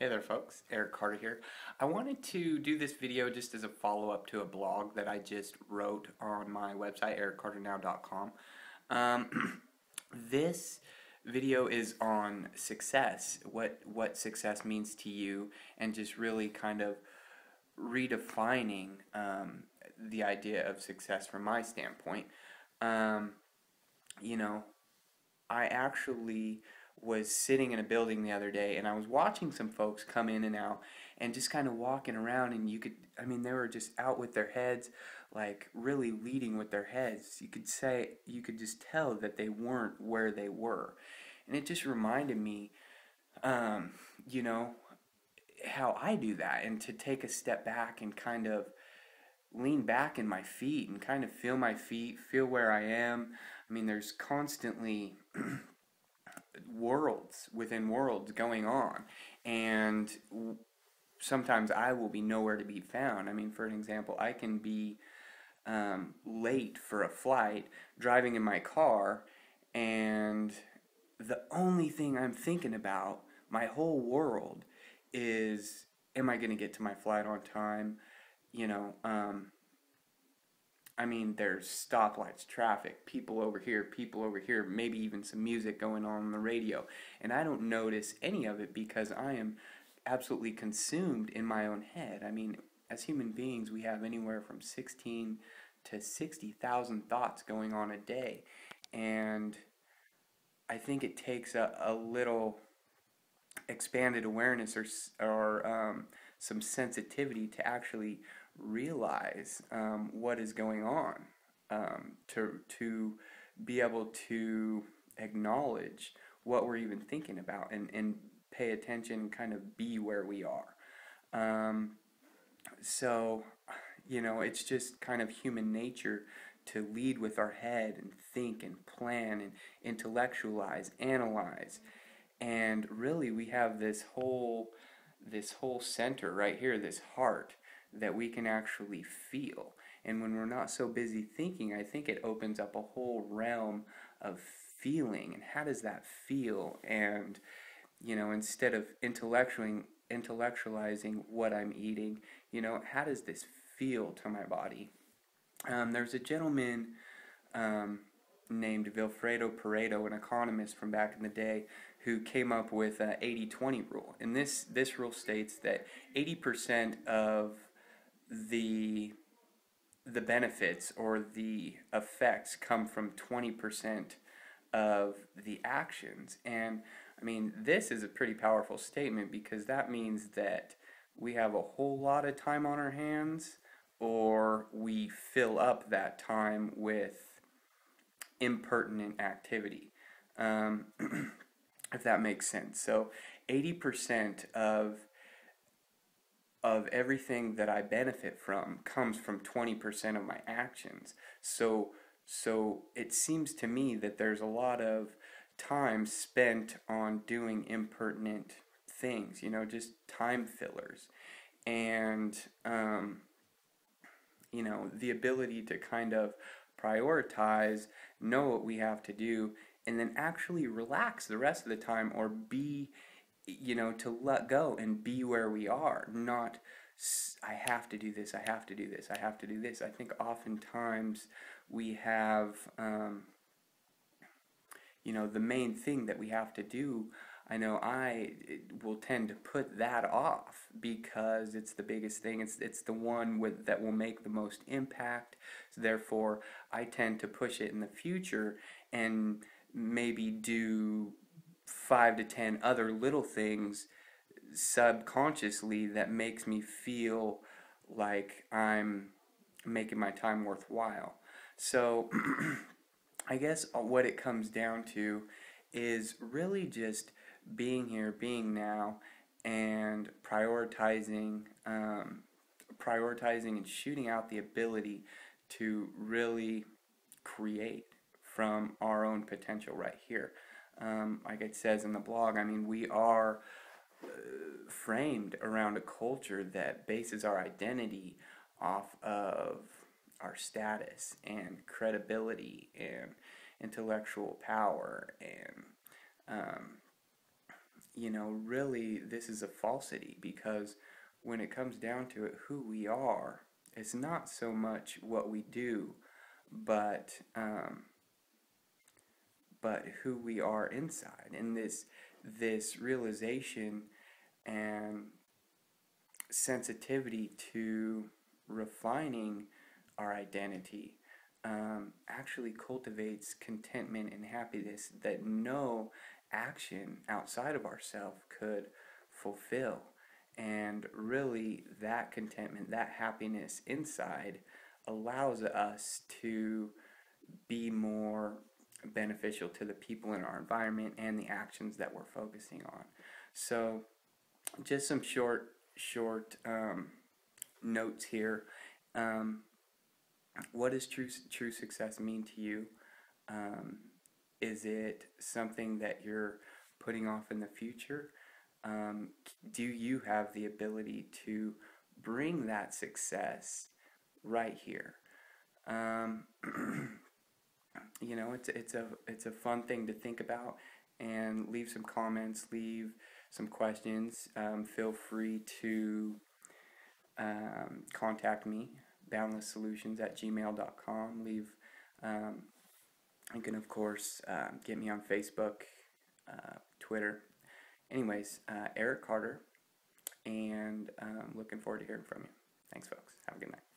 Hey there folks, Eric Carter here. I wanted to do this video just as a follow-up to a blog that I just wrote on my website, ericcarternow.com. This video is on success, what success means to you, and just really kind of redefining the idea of success from my standpoint. Um, you know, I actually was sitting in a building the other day and I was watching some folks come in and out and just kind of walking around, and they were just out with their heads, like really leading with their heads. You could just tell that they weren't where they were. And it just reminded me, um, you know, how I do that, and to take a step back and kind of lean back in my feet and kind of feel my feet, feel where I am. There's constantly worlds within worlds going on, and sometimes I will be nowhere to be found. For an example, I can be late for a flight, driving in my car, and the only thing I'm thinking about, my whole world, is, am I going to get to my flight on time? You know, there's stoplights, traffic, people over here, maybe even some music going on the radio. And I don't notice any of it because I am absolutely consumed in my own head. As human beings, we have anywhere from 16 to 60,000 thoughts going on a day. And I think it takes a little expanded awareness or some sensitivity to actually realize what is going on, to be able to acknowledge what we're even thinking about, and pay attention, kind of be where we are. So, it's just kind of human nature to lead with our head and think and plan and intellectualize, analyze. And really, we have this whole center right here, this heart, that we can actually feel. And when we're not so busy thinking, I think it opens up a whole realm of feeling. And how does that feel? And instead of intellectualizing what I'm eating, how does this feel to my body? There's a gentleman named Vilfredo Pareto, an economist from back in the day, who came up with an 80-20 rule. And this rule states that 80% of the benefits or the effects come from 20% of the actions. And this is a pretty powerful statement, because that means that we have a whole lot of time on our hands, or we fill up that time with impertinent activity, if that makes sense. So 80% of everything that I benefit from comes from 20% of my actions. So it seems to me that there's a lot of time spent on doing impertinent things, just time fillers. And the ability to kind of prioritize, know what we have to do, and then actually relax the rest of the time, or be, to let go and be where we are, not, I have to do this, I have to do this, I have to do this. I think oftentimes we have, the main thing that we have to do. I know I will tend to put that off because it's the biggest thing. It's the one that will make the most impact. So therefore, I tend to push it in the future and maybe do 5 to 10 other little things subconsciously that makes me feel like I'm making my time worthwhile. So I guess what it comes down to is really just being here, being now, and prioritizing and shooting out the ability to really create from our own potential right here. Like it says in the blog, we are framed around a culture that bases our identity off of our status and credibility and intellectual power, and really this is a falsity, because when it comes down to it, who we are, it's not so much what we do, but who we are inside. And this realization and sensitivity to refining our identity actually cultivates contentment and happiness that no action outside of ourselves could fulfill. And really, that contentment, that happiness inside, allows us to be more beneficial to the people in our environment and the actions that we're focusing on. So, just some short notes here. Um, what does true success mean to you? Um, is it something that you're putting off in the future? Do you have the ability to bring that success right here? Um, it's a fun thing to think about, and leave some comments, leave some questions. Feel free to contact me, boundlesssolutions@gmail.com. You can, of course, get me on Facebook, Twitter. Anyways, Eric Carter, and looking forward to hearing from you. Thanks, folks. Have a good night.